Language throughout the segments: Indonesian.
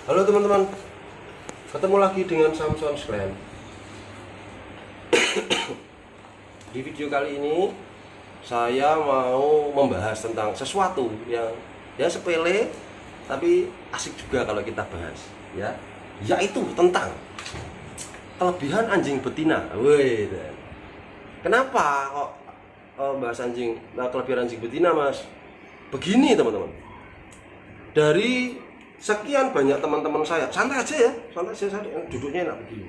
Halo teman-teman, ketemu lagi dengan Samson Slam. Di video kali ini saya mau membahas tentang sesuatu yang ya sepele tapi asik juga kalau kita bahas, ya, yaitu tentang kelebihan anjing betina. Wih, kenapa kok bahas kelebihan anjing betina, Mas? Begini teman-teman, dari sekian banyak teman-teman saya, santai aja ya, saya duduknya enak begini.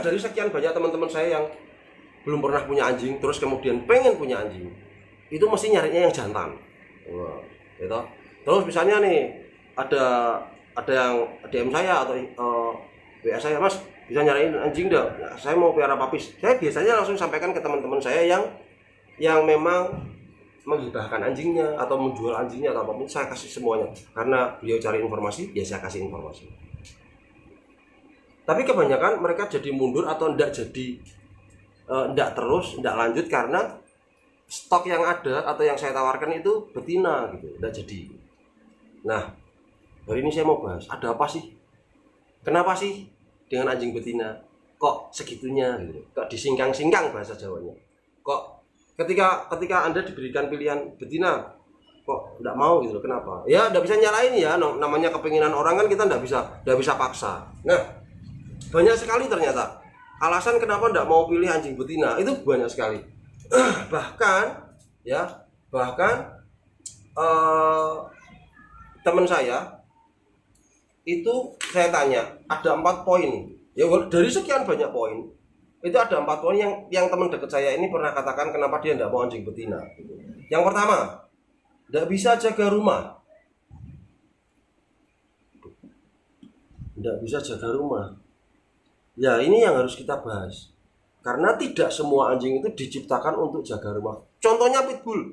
Dari sekian banyak teman-teman saya yang belum pernah punya anjing, terus kemudian pengen punya anjing, itu mesti nyarinya yang jantan. Wah, gitu. Terus misalnya nih ada yang DM saya atau WA saya, Mas bisa nyariin anjing enggak? Ya, saya mau pelihara papis. Saya biasanya langsung sampaikan ke teman-teman saya yang memang menghibahkan anjingnya atau menjual anjingnya atau apapun, saya kasih semuanya karena beliau cari informasi, ya saya kasih informasi. Tapi kebanyakan mereka jadi mundur atau enggak lanjut karena stok yang ada atau yang saya tawarkan itu betina gitu, enggak jadi. Nah, hari ini saya mau bahas, ada apa sih? Kenapa sih dengan anjing betina kok segitunya gitu? Kok disingkang-singkang bahasa Jawanya? Kok ketika Anda diberikan pilihan betina kok enggak mau gitu, kenapa? Ya enggak bisa nyalain ya, namanya kepinginan orang kan kita enggak bisa paksa. Nah, banyak sekali ternyata alasan kenapa enggak mau pilih anjing betina, itu banyak sekali. bahkan teman saya itu saya tanya, ada 4 poin ya, dari sekian banyak poin itu ada 4 poin yang teman dekat saya ini pernah katakan kenapa dia tidak mau anjing betina. Yang pertama, tidak bisa jaga rumah. Tidak bisa jaga rumah. Ya, ini yang harus kita bahas. Karena tidak semua anjing itu diciptakan untuk jaga rumah. Contohnya pitbull.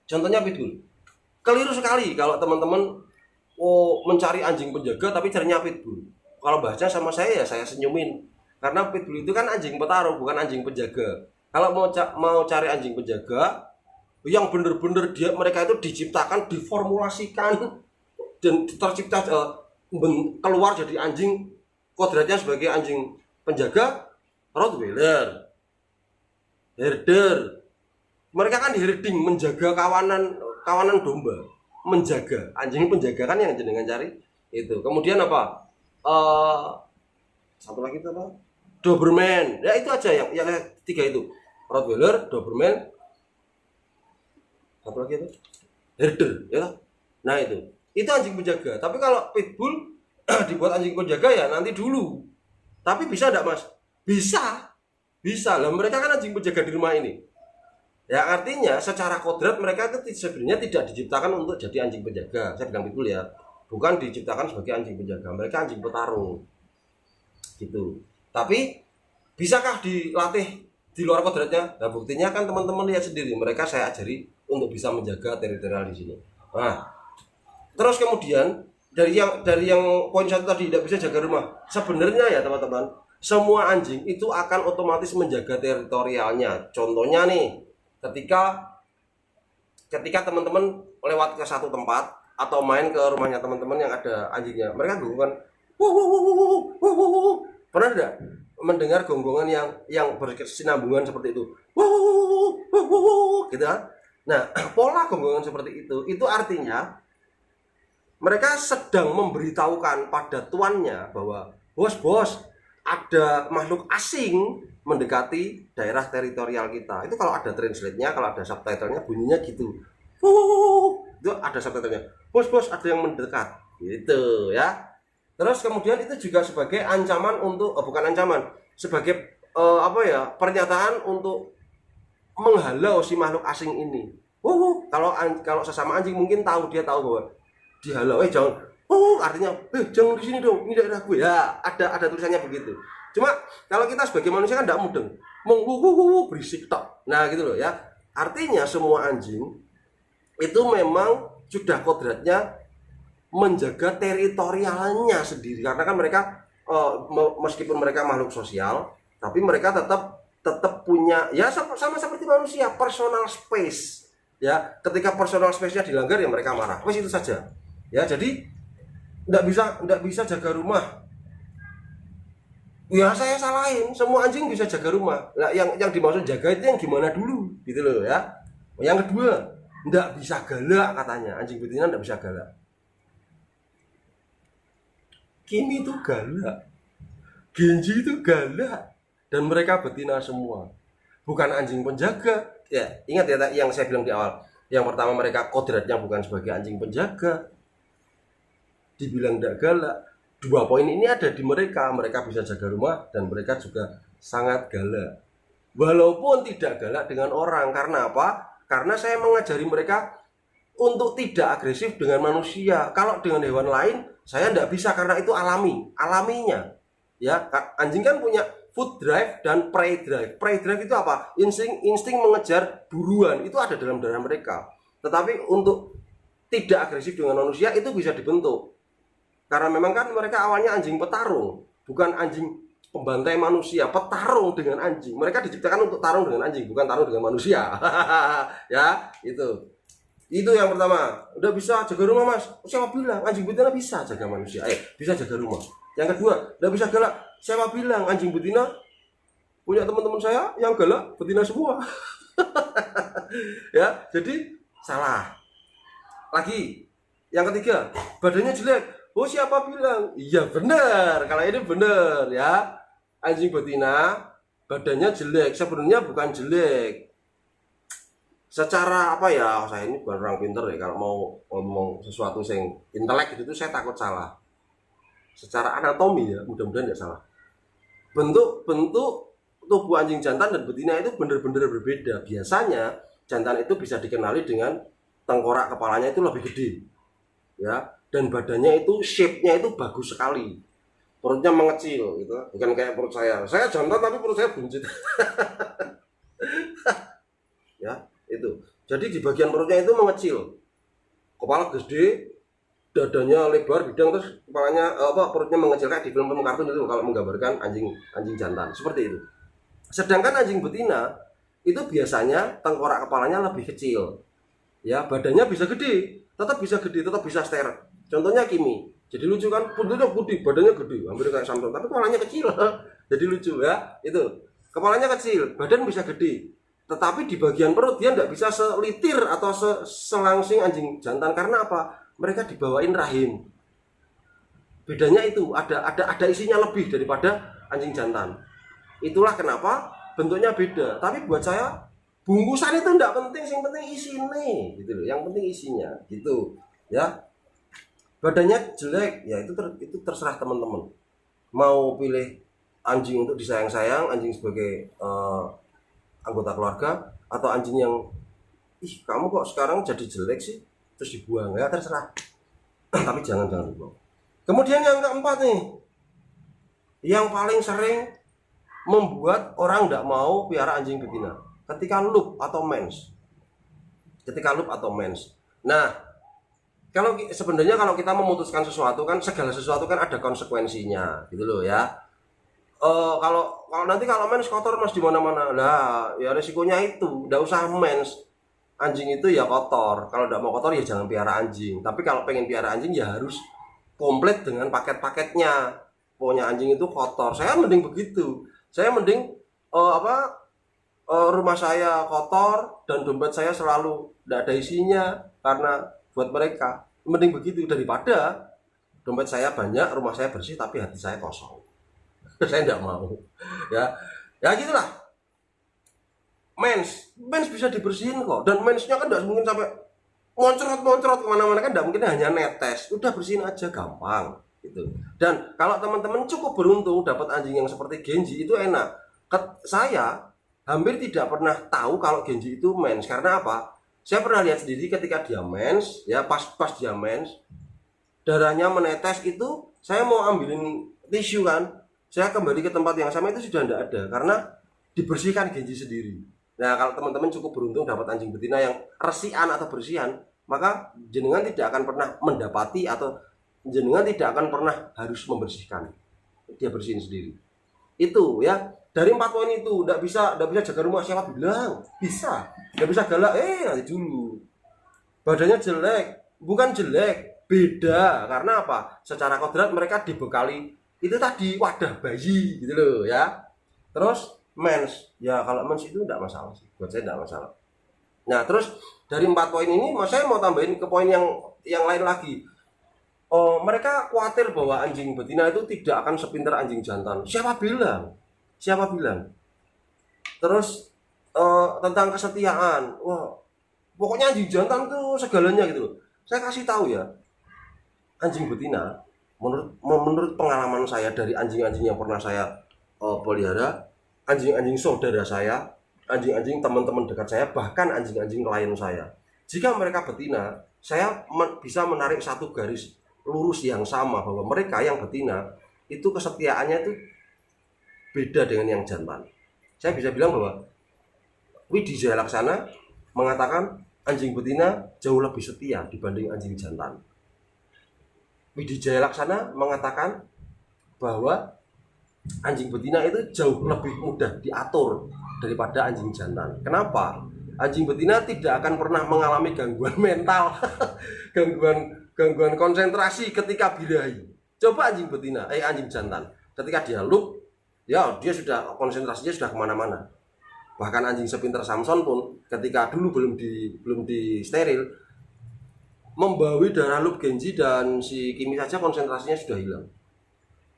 Contohnya pitbull. Keliru sekali kalau teman-teman mencari anjing penjaga tapi carinya pitbull. Kalau baca sama saya ya saya senyumin, karena pitbull itu kan anjing petarung, bukan anjing penjaga. Kalau mau cari anjing penjaga yang bener-bener mereka itu diciptakan, diformulasikan dan tercipta keluar jadi anjing kodratnya sebagai anjing penjaga, Rottweiler, herder. Mereka kan herding, menjaga kawanan domba, menjaga anjing penjaga kan yang jenengan cari itu. Kemudian apa? Satu lagi itu apa? Doberman. Ya itu aja yang 3 itu. Rottweiler, Doberman, satu lagi itu herder, ya. Nah itu anjing penjaga. Tapi kalau pitbull dibuat anjing penjaga ya nanti dulu. Tapi bisa enggak, Mas? Bisa lah, mereka kan anjing penjaga di rumah ini. Ya artinya secara kodrat mereka itu sebenarnya tidak diciptakan untuk jadi anjing penjaga. Saya bilang pitbull ya, bukan diciptakan sebagai anjing penjaga, mereka anjing petarung gitu. Tapi bisakah dilatih di luar kodratnya? Nah, buktinya kan teman-teman lihat sendiri, mereka saya ajari untuk bisa menjaga teritorial di sini. Nah, terus kemudian dari yang poin 1 tadi, tidak bisa jaga rumah. Sebenarnya ya teman-teman, semua anjing itu akan otomatis menjaga teritorialnya. Contohnya nih, ketika teman-teman lewat ke satu tempat atau main ke rumahnya teman-teman yang ada anjingnya, mereka gonggongan, pernah tidak mendengar gonggongan yang berkesinambungan seperti itu, gitu kan? Nah, pola gonggongan seperti itu artinya mereka sedang memberitahukan pada tuannya bahwa bos, ada makhluk asing mendekati daerah teritorial kita. Itu kalau ada translate-nya, kalau ada subtitlenya bunyinya gitu. Itu ada subtitlenya. Bos, ada yang mendekat. Gitu ya. Terus kemudian itu juga sebagai ancaman untuk bukan ancaman, sebagai pernyataan untuk menghalau si makhluk asing ini. Kalau sesama anjing mungkin dia tahu bahwa dihalau, jangan. Artinya, jangan di sini dong, ini daerah gue. Ya, ada tulisannya begitu. Cuma kalau kita sebagai manusia kan tidak mudeng, berisik tok. Nah gitu loh ya. Artinya semua anjing itu memang sudah kodratnya menjaga teritorialnya sendiri, karena kan mereka meskipun mereka makhluk sosial, tapi mereka tetap punya ya sama seperti manusia, personal space. Ya, ketika personal space-nya dilanggar ya mereka marah. Wes itu saja. Ya, jadi nggak bisa jaga rumah. Ya saya salahin, semua anjing bisa jaga rumah. Nah, yang dimaksud jaga itu yang gimana dulu, gitu loh ya. Yang kedua, nggak bisa galak katanya, anjing betina nggak bisa galak. Kimi itu galak, Genji itu galak, dan mereka betina semua, bukan anjing penjaga. Ya, ingat ya yang saya bilang di awal. Yang pertama, mereka kodratnya bukan sebagai anjing penjaga. Dibilang tidak galak. Dua poin ini ada di mereka. Mereka bisa jaga rumah dan mereka juga sangat galak. Walaupun tidak galak dengan orang. Karena apa? Karena saya mengajari mereka untuk tidak agresif dengan manusia. Kalau dengan hewan lain, saya tidak bisa karena itu alaminya. Ya, anjing kan punya food drive dan prey drive. Prey drive itu apa? Insting mengejar buruan, itu ada dalam darah mereka. Tetapi untuk tidak agresif dengan manusia itu bisa dibentuk. Karena memang kan mereka awalnya anjing petarung, bukan anjing pembantai manusia, petarung dengan anjing. Mereka diciptakan untuk tarung dengan anjing, bukan tarung dengan manusia. Ya, itu. Itu yang pertama. Udah bisa jaga rumah, Mas. Siapa bilang anjing betina bisa jaga manusia? Bisa jaga rumah. Yang kedua, udah bisa galak. Siapa bilang anjing betina? Punya teman-teman saya yang galak betina semua. Ya, jadi salah. Lagi. Yang ketiga, badannya jelek. Oh, siapa bilang? Iya benar. Kalau ini benar ya. Anjing betina badannya jelek. Sebenarnya bukan jelek. Secara apa ya, saya ini bukan orang pinter ya, kalau mau ngomong sesuatu yang intelek gitu saya takut salah. Secara anatomi ya, mudah-mudahan tidak salah. Bentuk tubuh anjing jantan dan betina itu benar-benar berbeda. Biasanya jantan itu bisa dikenali dengan tengkorak kepalanya itu lebih gede, ya, dan badannya itu shape-nya itu bagus sekali. Perutnya mengecil gitu, bukan kayak perut saya. Saya jantan tapi perut saya buncit. Ya, itu. Jadi di bagian perutnya itu mengecil. Kepala gede, dadanya lebar bidang, terus kepalanya perutnya mengecil kayak di film-film kartun itu kalau menggambarkan anjing jantan seperti itu. Sedangkan anjing betina itu biasanya tengkorak kepalanya lebih kecil, ya, badannya bisa gede, tetap bisa ster. Contohnya Kimi, jadi lucu kan, punggungnya gede, badannya gede, hampir kayak Samson, tapi kepalanya kecil. Jadi lucu ya, itu kepalanya kecil, badan bisa gede, tetapi di bagian perut dia tidak bisa selitir atau selangsing anjing jantan. Karena apa? Mereka dibawain rahim. Bedanya itu ada isinya lebih daripada anjing jantan. Itulah kenapa bentuknya beda. Tapi buat saya bungkusan itu tidak penting, yang penting isinya gitu loh. Yang penting isinya gitu ya. Badannya jelek ya itu terserah teman-teman. Mau pilih anjing untuk disayang-sayang, anjing sebagai anggota keluarga, atau anjing yang kamu kok sekarang jadi jelek sih terus dibuang, ya terserah. Tapi jangan dibuang. Kemudian yang keempat nih, yang paling sering membuat orang tidak mau piara anjing betina, ketika loop atau mens. Nah, sebenarnya kalau kita memutuskan sesuatu kan, segala sesuatu kan ada konsekuensinya gitu loh ya. Kalau nanti kalau mens kotor Mas di mana-mana lah, ya resikonya itu nggak usah mens. Anjing itu ya kotor, kalau nggak mau kotor ya jangan piara anjing. Tapi kalau pengen piara anjing ya harus komplit dengan paket-paketnya. Pokoknya anjing itu kotor, saya mending begitu. Saya mending rumah saya kotor dan dompet saya selalu nggak ada isinya karena buat mereka. Mending begitu daripada dompet saya banyak, rumah saya bersih tapi hati saya kosong. Saya tidak mau, ya gitulah. Mens bisa dibersihin kok, dan mensnya kan tidak mungkin sampai moncrot kemana-mana, kan tidak mungkin hanya netes, udah bersihin aja gampang gitu. Dan kalau teman-teman cukup beruntung dapat anjing yang seperti Genji itu enak. Saya hampir tidak pernah tahu kalau Genji itu mens. Karena apa? Saya pernah lihat sendiri ketika dia mens, ya pas dia mens, darahnya menetes itu, saya mau ambilin tisu kan, saya kembali ke tempat yang sama itu sudah tidak ada karena dibersihkan Genji sendiri. Nah, kalau teman-teman cukup beruntung dapat anjing betina yang resian atau bersihan, maka jenengan tidak akan pernah mendapati atau jenengan tidak akan pernah harus membersihkan. Dia bersihin sendiri. Itu ya. Dari 4 poin itu, tidak bisa jaga rumah, siapa bilang? Bisa. Tidak bisa galak, nanti dulu. Badannya jelek, bukan jelek. beda. Karena apa? Secara kodrat mereka dibekali itu tadi wadah bayi gitu loh ya. Terus mens, ya kalau mens itu enggak masalah sih, buat saya enggak masalah. Nah terus dari 4 poin ini, saya mau tambahin ke poin yang lain lagi. Oh, mereka khawatir bahwa anjing betina itu tidak akan sepintar anjing jantan. Siapa bilang? Siapa bilang? Terus tentang kesetiaan, wah pokoknya anjing jantan tuh segalanya gitu loh. Saya kasih tahu ya, anjing betina menurut pengalaman saya dari anjing-anjing yang pernah saya pelihara, anjing-anjing saudara saya, anjing-anjing teman-teman dekat saya, bahkan anjing-anjing klien saya, jika mereka betina, saya bisa menarik satu garis lurus yang sama bahwa mereka yang betina itu kesetiaannya itu beda dengan yang jantan. Saya bisa bilang bahwa Widi Jaya Laksana mengatakan anjing betina jauh lebih setia dibanding anjing jantan. Widi Jaya Laksana mengatakan bahwa anjing betina itu jauh lebih mudah diatur daripada anjing jantan. Kenapa? Anjing betina tidak akan pernah mengalami gangguan mental, gangguan konsentrasi ketika birahi. Coba anjing betina, anjing jantan, ketika dia loop, ya dia sudah konsentrasinya sudah kemana-mana. Bahkan anjing sepintar Samson pun ketika dulu belum di steril, membawi darah loop Genji dan si Kimi saja konsentrasinya sudah hilang.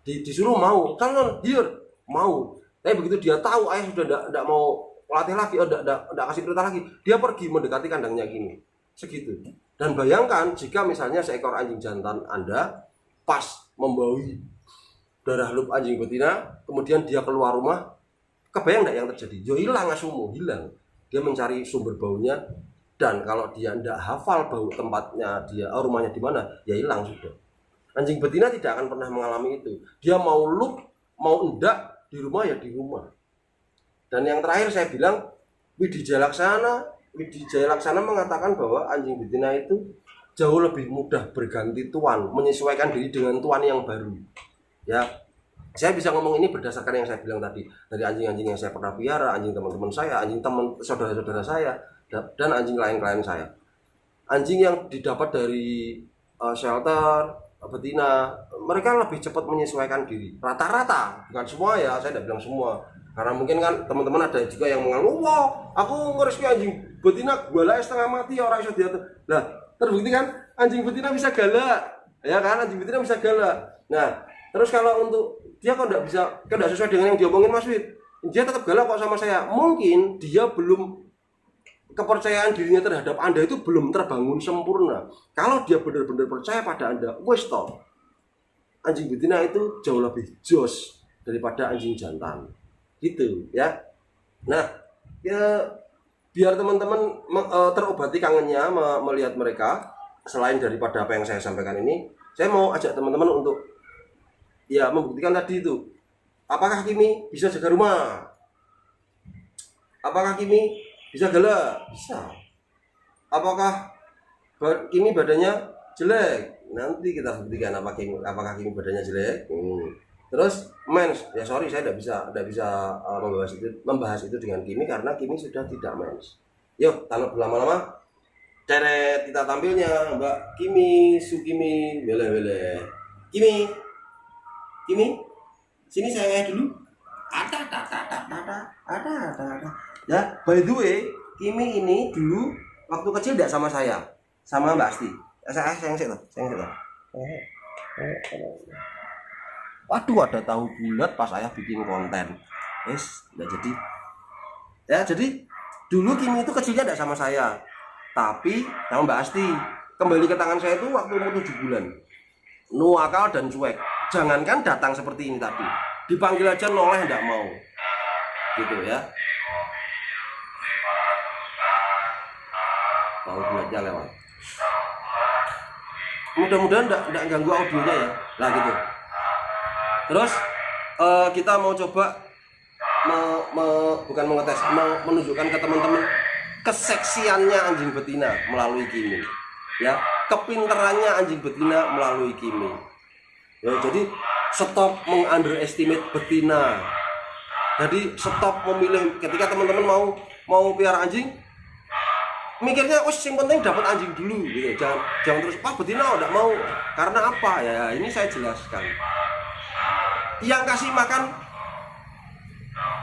Disuruh mau, Samson, here, mau. Tapi begitu dia tahu ayah sudah tidak mau latih lagi, tidak kasih perintah lagi, dia pergi mendekati kandangnya Kimi. Segitu. Dan bayangkan jika misalnya seekor anjing jantan Anda pas membawi darah loop anjing betina, kemudian dia keluar rumah, kebayang tidak yang terjadi? Ya hilang asumu, hilang. Dia mencari sumber baunya, dan kalau dia tidak hafal bau tempatnya dia, rumahnya di mana, ya hilang sudah. Anjing betina tidak akan pernah mengalami itu. Dia mau loop, mau enggak, di rumah ya di rumah. Dan yang terakhir saya bilang, Widi Jaya Laksana mengatakan bahwa anjing betina itu jauh lebih mudah berganti tuan, menyesuaikan diri dengan tuan yang baru. Ya, saya bisa ngomong ini berdasarkan yang saya bilang tadi, dari anjing-anjing yang saya pernah pelihara, anjing teman-teman saya, anjing teman saudara-saudara saya, dan anjing klien-klien saya. Anjing yang didapat dari shelter betina, mereka lebih cepat menyesuaikan diri. Rata-rata, bukan semua ya, saya tidak bilang semua. Karena mungkin kan teman-teman ada juga yang mengaku, wah, aku ngerescue anjing betina gua setengah mati orang iso diatur. Nah, terbukti kan anjing betina bisa galak, ya kan, anjing betina bisa galak. Nah, terus kalau untuk dia kok tidak sesuai dengan yang diomongin Mas Wid, dia tetap galak kok sama saya. Mungkin dia belum, kepercayaan dirinya terhadap Anda itu belum terbangun sempurna. Kalau dia benar-benar percaya pada Anda, wes toh, anjing betina itu jauh lebih jos daripada anjing jantan. Gitu ya. Nah, ya biar teman-teman terobati kangennya melihat mereka, selain daripada apa yang saya sampaikan ini, saya mau ajak teman-teman untuk ya membuktikan tadi itu. Apakah Kimi bisa jaga rumah? Apakah Kimi bisa galak? Bisa. Apakah Kimi badannya jelek? Nanti kita buktikan apakah Kimi badannya jelek. Terus mens, ya sorry saya tidak bisa membahas itu dengan Kimi karena Kimi sudah tidak mens. Yuk, tanpa berlama-lama, ceret kita tampilnya Mbak Kimi, Sukimi, bele. Kimi, sini saya dulu. Ada. Ya, by the way, Kimi ini dulu waktu kecil tidak sama saya, sama Mbak Asti. Sayang sih. Waduh, ada tahu bulat pas saya bikin konten. Nggak jadi. Ya, jadi dulu Kimi itu kecilnya tidak sama saya, tapi sama Mbak Asti. Kembali ke tangan saya itu waktu umur 7 bulan. Nuakal dan cuek. Jangankan datang seperti ini tadi, dipanggil aja noleh tidak mau. Gitu ya. Tahu bulatnya lewat. Mudah-mudahan tidak ganggu audionya ya. Nah gitu. Terus kita mau coba bukan mengetes, menunjukkan ke teman-teman keseksiannya anjing betina melalui Kimi, ya, kepinterannya anjing betina melalui Kimi. Ya, jadi stop mengunderestimate betina. Jadi stop memilih ketika teman-teman mau piara anjing, mikirnya wes yang penting dapat anjing dulu gitu. Jangan terus wah betina enggak mau. Karena apa? Ya ini saya jelaskan. Yang kasih makan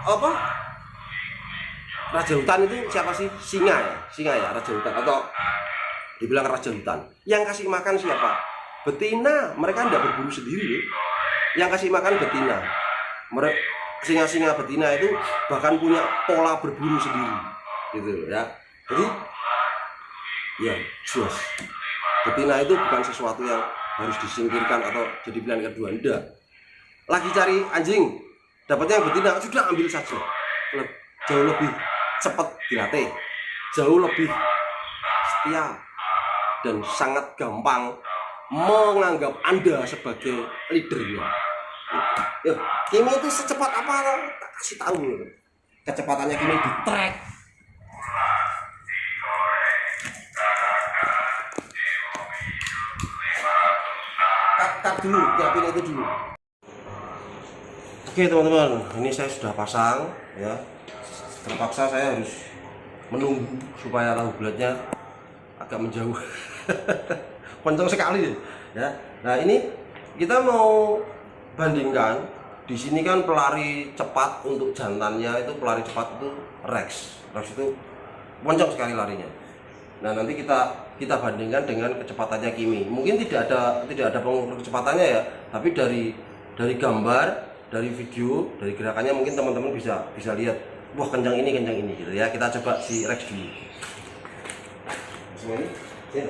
apa? Raja hutan itu siapa sih? Singa ya raja hutan atau dibilang raja hutan. Yang kasih makan siapa? Betina. Mereka tidak berburu sendiri. Yang kasih makan betina. Mereka singa-singa betina itu bahkan punya pola berburu sendiri, gitu ya. Jadi ya jelas betina itu bukan sesuatu yang harus disingkirkan atau jadi pilihan kedua. Enggak. Lagi cari anjing, dapatnya yang betina, sudah ambil saja. Jauh lebih cepat dilatih, jauh lebih setia, dan sangat gampang menganggap Anda sebagai leadernya. Ya, Kimi itu secepat apa? Tak kasih tahu. Kecepatannya Kimi di track. Cut dulu, siapin itu dulu. Oke teman-teman, ini saya sudah pasang ya. Terpaksa saya harus menunggu supaya tahu bulatnya agak menjauh. Kencang sekali ya. Nah ini kita mau bandingkan. Di sini kan pelari cepat untuk jantannya itu pelari cepat itu Rex itu kencang sekali larinya. Nah nanti kita bandingkan dengan kecepatannya Kimi. Mungkin tidak ada pengukur kecepatannya ya, tapi dari gambar, dari video, dari gerakannya mungkin teman-teman bisa lihat. Wah kencang ini gitu ya. Kita coba si Rex dulu. Semuanya, sini.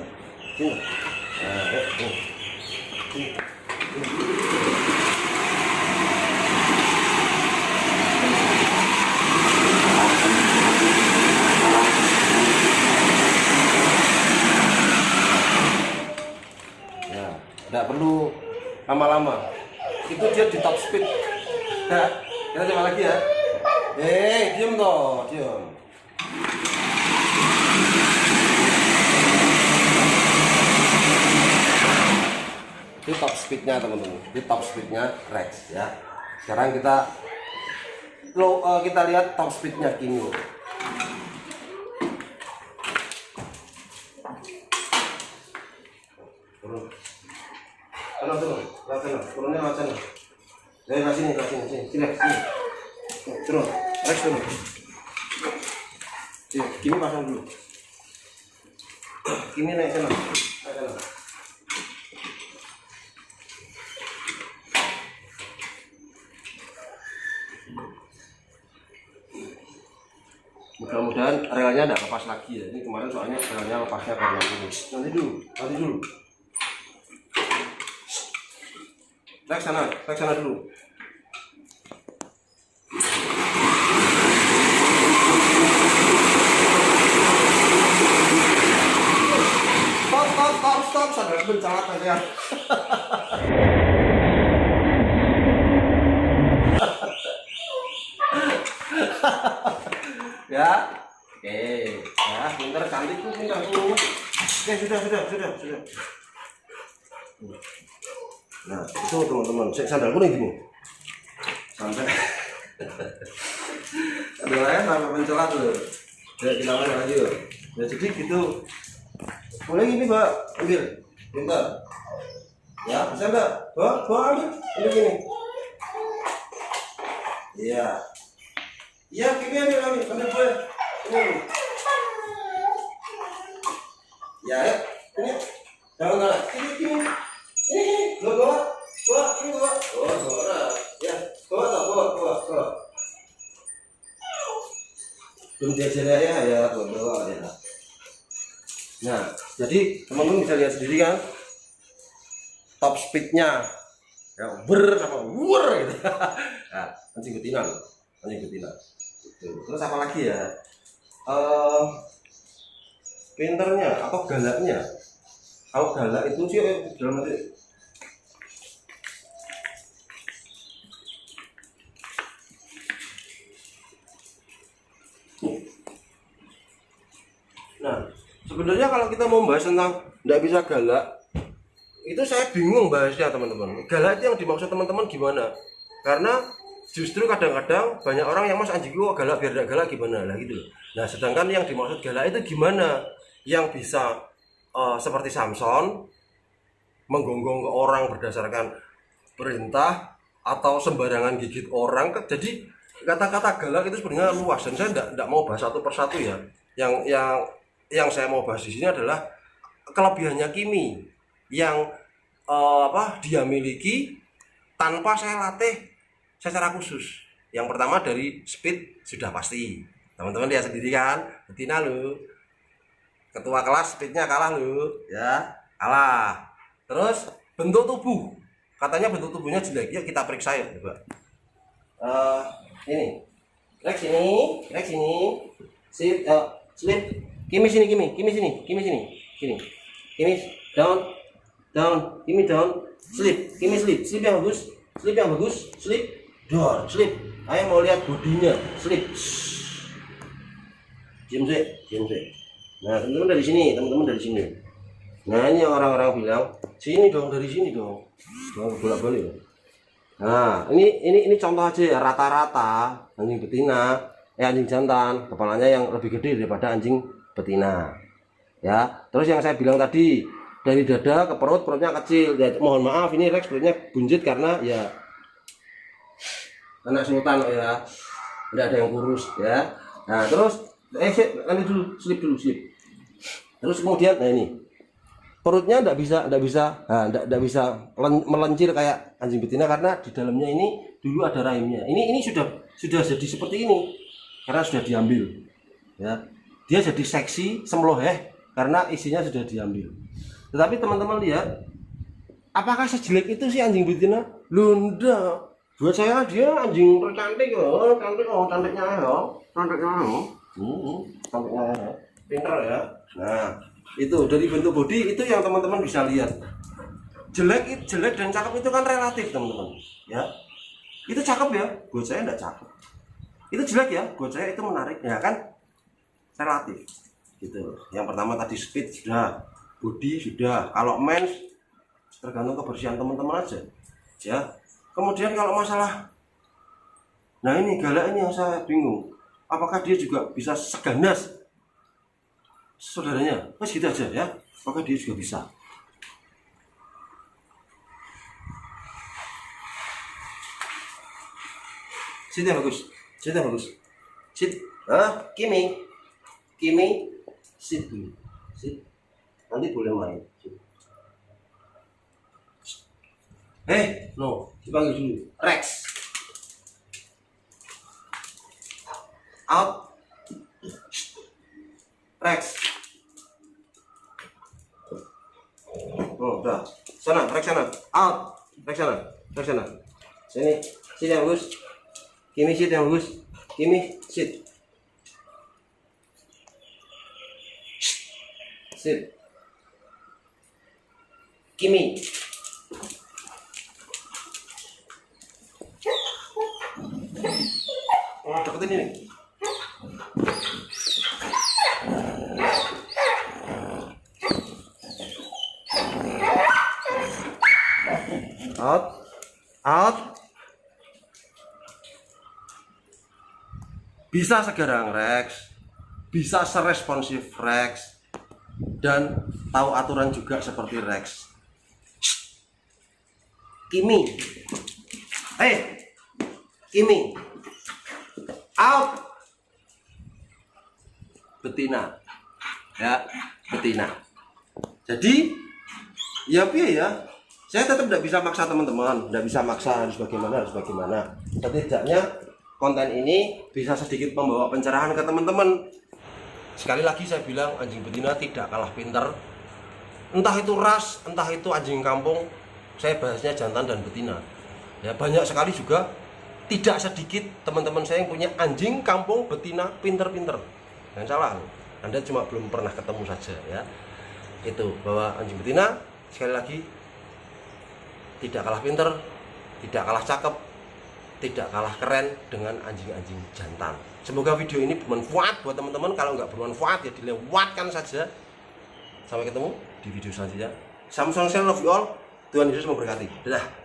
Ya, tidak perlu lama-lama. Itu dia di top speed. Nah, kita coba lagi ya. Diam toh, diam. Itu top speednya teman-teman, itu top speednya Rex ya. Sekarang kita lihat top speednya Kimi. Turunnya macam mana? Dari sini, sini. Turun, Rex turun. Kimi pasang dulu. Kimi naik sana. Mudah-mudahan relnya tidak lepas lagi ya. Ini kemarin soalnya relnya lepasnya karena ini. Nanti dulu. Rex sana dulu. Stop, sadar mencalat kalian. Ya, oke, ya, pinter cantik tuh, pinter tuh. Oke, sudah. Nah, itu teman-teman, sandalku nih gini. Sampai adalah sampai mencelat loh. Ya, kita lagi loh. Ya, jadi gitu. Boleh gini, Mbak, ambil. Pinter. Ya, bisa enggak? Bawa ambil. Ini gini. Iya. Iya, Kimi ambil boleh. Ini. Ya, ini. Jangan. Ini. Lo bawa. Ini bawa. Bawa. Ya, bawa. Belum diajarin ya, bawa ya. Nah, jadi teman-teman bisa lihat sendiri kan top speednya ya sama gitu. Nah, anjing betina. Terus apa lagi ya? Pinternya atau galaknya. Kalau galak itu sih dalam nanti. Nah, sebenarnya kalau kita mau bahas tentang tidak bisa galak, itu saya bingung bahasnya teman-teman. Galak itu yang dimaksud teman-teman gimana? Karena justru kadang-kadang banyak orang yang mas anjingku galak biar tidak galak gimana lah gitu. Nah sedangkan yang dimaksud galak itu gimana? yang bisa seperti Samson menggonggong ke orang berdasarkan perintah atau sembarangan gigit orang. Jadi kata-kata galak itu sebenarnya luas dan saya tidak mau bahas satu persatu ya. Yang saya mau bahas di sini adalah kelebihannya Kimi yang dia miliki tanpa saya latih secara khusus. Yang pertama dari speed sudah pasti. Teman-teman lihat sendiri kan, betina lu. Ketua kelas speednya kalah lu, ya kalah. Terus bentuk tubuh, katanya bentuk tubuhnya jelek. Yuk kita periksa ya, coba. Ini, Rex sini, sit, slip. Kimi sini, Kimi sini, down, Kimi down, slip, Kimi slip yang bagus, slip, door, slip. Ayo mau lihat bodinya, slip. Diam sih. Nah, teman-teman dari sini. Nah, ini orang-orang bilang, dari sini dong. Jangan bolak-balik. Nah, ini contoh aja ya, rata-rata anjing betina, anjing jantan, kepalanya yang lebih gede daripada anjing betina. Ya, terus yang saya bilang tadi, dari dada ke perutnya kecil. Ya, mohon maaf ini Rex perutnya buncit karena ya anak sultan ya. Tidak ada yang kurus ya. Nah, terus slip dulu. Terus kemudian nah ini perutnya tidak bisa melencir kayak anjing betina karena di dalamnya ini dulu ada rahimnya. Ini sudah jadi seperti ini karena sudah diambil. Ya, dia jadi seksi semloheh karena isinya sudah diambil. Tetapi teman-teman lihat, apakah sejelek itu sih anjing betina? Lunda. Buat saya dia anjing tercantik loh, cantiknya ya. Pinter ya. Nah, itu dari bentuk bodi itu yang teman-teman bisa lihat. Jelek dan cakep itu kan relatif, teman-teman. Ya. Itu cakep ya, buat saya enggak cakep. Itu jelek ya, buat saya itu menarik ya kan? Relatif. Gitu. Yang pertama tadi speed sudah, bodi sudah. Kalau mens tergantung kebersihan teman-teman aja. Ya. Kemudian kalau masalah nah ini galak ini yang saya bingung. Apakah dia juga bisa seganas saudaranya? Mas gitu aja ya. Apakah dia juga bisa? Sit yang bagus. Sit. Kimi, sit dulu. Sit. Nanti boleh main. No, dipanggil dulu. Rex. Out. Rex. Udah. Sana, Rex sana. Out. Rex sana. Sini yang bagus. Kimi sit yang bagus. Kimi sit. Sit. Kimi. Deketin ini. Out. Bisa segarang Rex, bisa seresponsif Rex, dan tahu aturan juga seperti Rex. Kimi, Kimi, out. Betina, ya betina. Jadi ya saya tetap tidak bisa maksa teman-teman, tidak bisa maksa harus bagaimana. Setidaknya konten ini bisa sedikit membawa pencerahan ke teman-teman. Sekali lagi saya bilang anjing betina tidak kalah pintar. Entah itu ras, entah itu anjing kampung. Saya bahasnya jantan dan betina. Ya banyak sekali juga, tidak sedikit teman-teman saya yang punya anjing kampung betina pinter-pinter. Jangan salah, Anda cuma belum pernah ketemu saja ya. Itu bahwa anjing betina sekali lagi tidak kalah pinter, tidak kalah cakep, tidak kalah keren dengan anjing-anjing jantan. Semoga video ini bermanfaat buat teman-teman. Kalau nggak bermanfaat ya dilewatkan saja. Sampai ketemu di video selanjutnya. Samsung, love you all. Tuhan Yesus memberkati. Dadah.